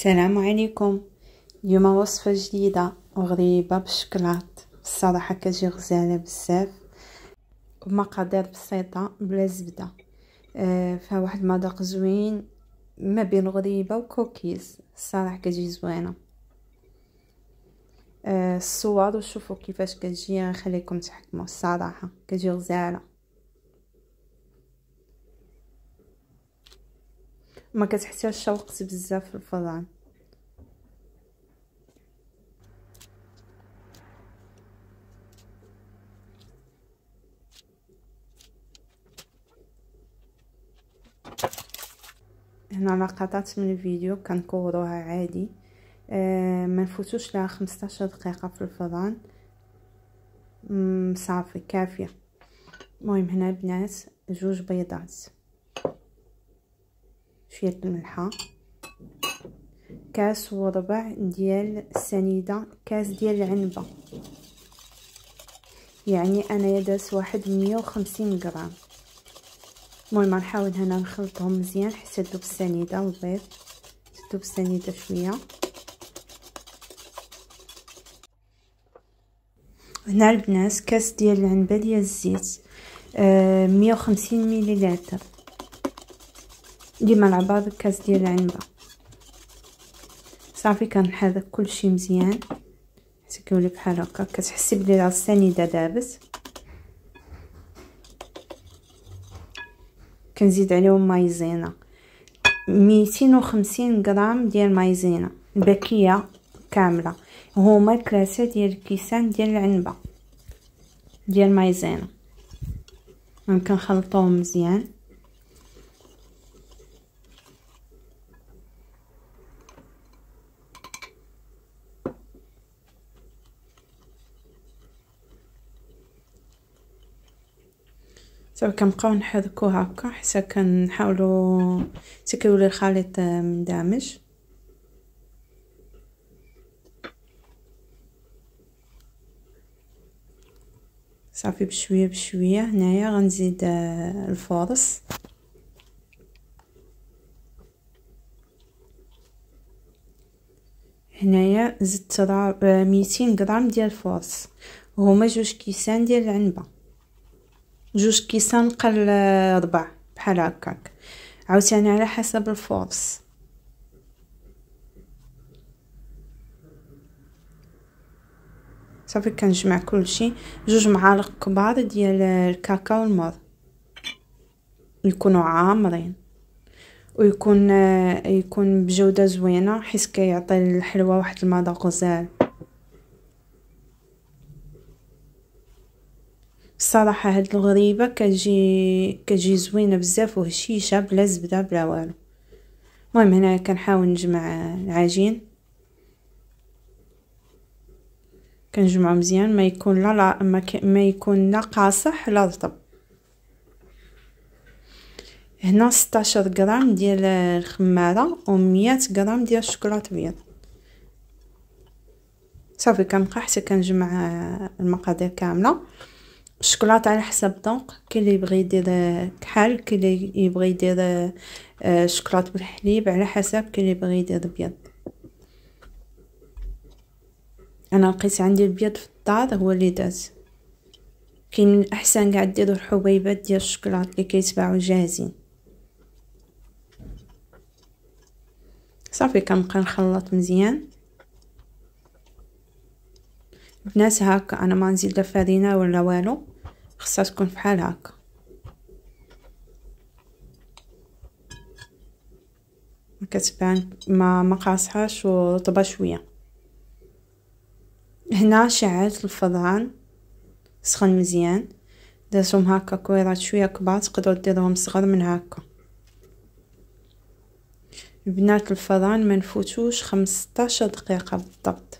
السلام عليكم. اليوم وصفة جديدة وغريبة بالشكلاط. الصراحة كتجي غزالة بزاف ومقادير بسيطة بلا زبدة. فيها واحد المذاق زوين ما بين غريبة وكوكيز. الصراحة كتجي زوينة. الصور وشوفوا كيفاش كتجي، نخليكم تحكموا. الصراحة كتجي غزالة، ما كتحتاجش وقت بزاف في الفران. هنا لقطات من الفيديو كنكوروها عادي. ما نفوتوش لها 15 دقيقة في الفران. صافي كافية. المهم هنا البنات 2 بيضات، شوية الملحة، كاس وربع ديال السنيدة، كاس ديال العنبة، يعني انا درت واحد 150 غرام. المهم نحاول هنا نخلطهم مزيان حتى تذوب السنيدة والبيض، تذوب السنيدة شوية. هنا البنات كاس ديال العنبة ديال الزيت، 150 مليلتر، ديما العبار بالكاس ديال العنبة. صافي كنحرك كلشي مزيان حتى كيولي بحال هكا، كتحسي بلي راه السنيده دابت. كنزيد عليهم مايزينا، 250 غرام ديال مايزينا الباكيه كامله، هما 3 ديال الكيسان ديال العنبه ديال مايزينا. كنخلطوهم مزيان. صافي كنبقاو نحركو هكا حتى كنحاولوا حتى كيولي الخليط مندمج. صافي بشويه بشويه. هنايا غنزيد الفورص، هنايا زدت 200 غرام ديال الفورص، وهما 2 كيسان ديال العنبه، 2 كيسان قل ربع بحال هكاك، عاوتاني على حسب الفورص. صافي كنجمع كلشي. 2 معالق كبار ديال الكاكاو المر، يكونوا عامرين ويكون بجوده زوينه، حيت كيعطي الحلوى واحد المذاق غزال. الصراحه هاد الغريبه كتجي زوينه بزاف وهشيشه بلا زبده بلا والو. المهم هنا كنحاول نجمع العجين، كنجمعو مزيان، ما يكون لا قاصح لا رطب. هنا 16 غرام ديال الخماره و100 غرام ديال الشوكولاط ابيض. صافي كنبقى حتى كنجمع المقادير كامله. الشوكولاط على حسب الذوق، كاين اللي يبغي يدير كحل، كاين اللي يبغي يدير شوكولاط بالحليب، على حسب، كاين اللي يبغي يدير ابيض. انا لقيت عندي البيض في الدار هو اللي درت. كاين من الاحسن كاع ديروا الحبيبات ديال الشوكولاط اللي كيتباعوا جاهزين. صافي كنبقى نخلط مزيان. البنات هكا انا ما نزيد لا فرينه ولا والو، خصها تكون بحال هكا. كتبان ما قاصحاش ورطبه شويه. هنا شعلت الفران سخن مزيان، درتهم هكا كويرات شويه كبار، تقدروا ديروهم صغر من هكا. البنات الفران ما نفوتوش 15 دقيقه بالضبط.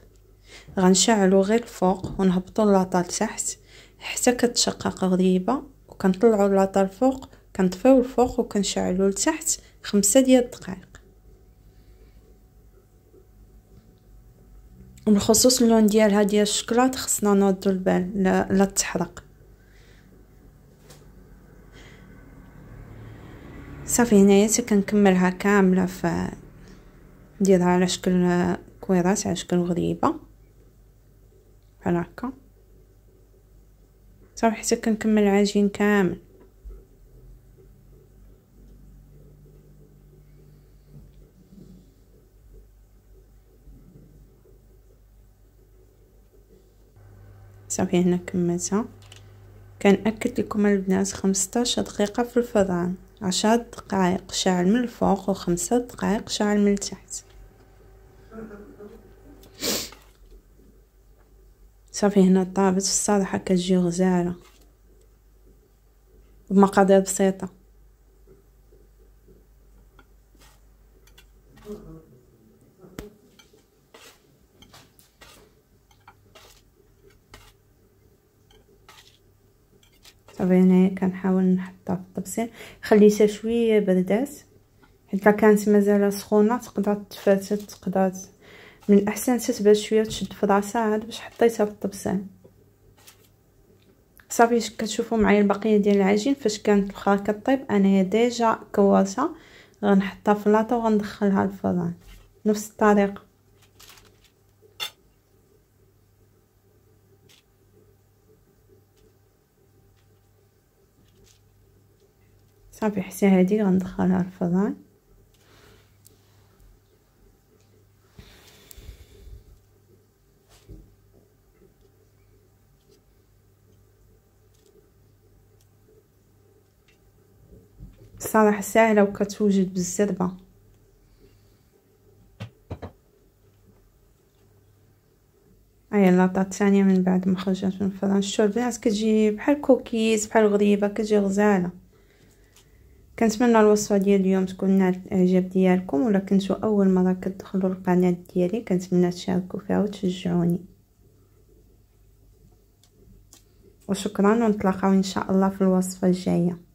غنشعلو غير الفوق ونهبطو اللاطه لتحت حتى كتشقق غريبه، وكنطلعو اللاطه الفوق، كنطفيو الفوق وكنشعلو لتحت 5 ديال الدقائق. وبالخصوص اللون ديالها ديال الشوكولاط خصنا نردو البال لا تحرق. صافي هنايا كنكملها كامله في نديرها على شكل كويرات، على شكل غريبه بحال هكا صافي حتى كنكمل العجين كامل. صافي هنا كملتها. كنأكد لكم البنات 15 دقيقه في الفران، 10 دقائق شاعل من الفوق و5 دقائق شاعل من التحت. صافي هنا طابت الصراحه كتجي غزاله بمقادير بسيطه. صافي هنايا كنحاول نحطها في الطبسيل، خليتها شويه بردات حيت كانت مازال سخونه تقدر تفاتت، تقدر من الاحسن تتبات شويه تشد في راسها عاد باش حطيتها في الطبسيل. صافي كتشوفوا معايا البقيه ديال العجين فاش كانت الاخرى كطيب انايا ديجا كورتها، غنحطها في لاطه وغندخلها الفران نفس الطريقه. صافي حتى هذه غندخلها الفران. صراحه ساهله وكتوجد بالزربه. هاي اللاطه الثانيه من بعد ما خرجت من الفران. شتو البنات كتجي بحال كوكيز بحال غريبه، كتجي غزاله. كنتمنى الوصفه ديال اليوم تكون نالت الاعجاب ديالكم، ولا كنتو اول مره كتدخلوا القناه ديالي كنتمنى تشاركوا فيها وتشجعوني. وشكرا، ونتلاقاو ان شاء الله في الوصفه الجايه.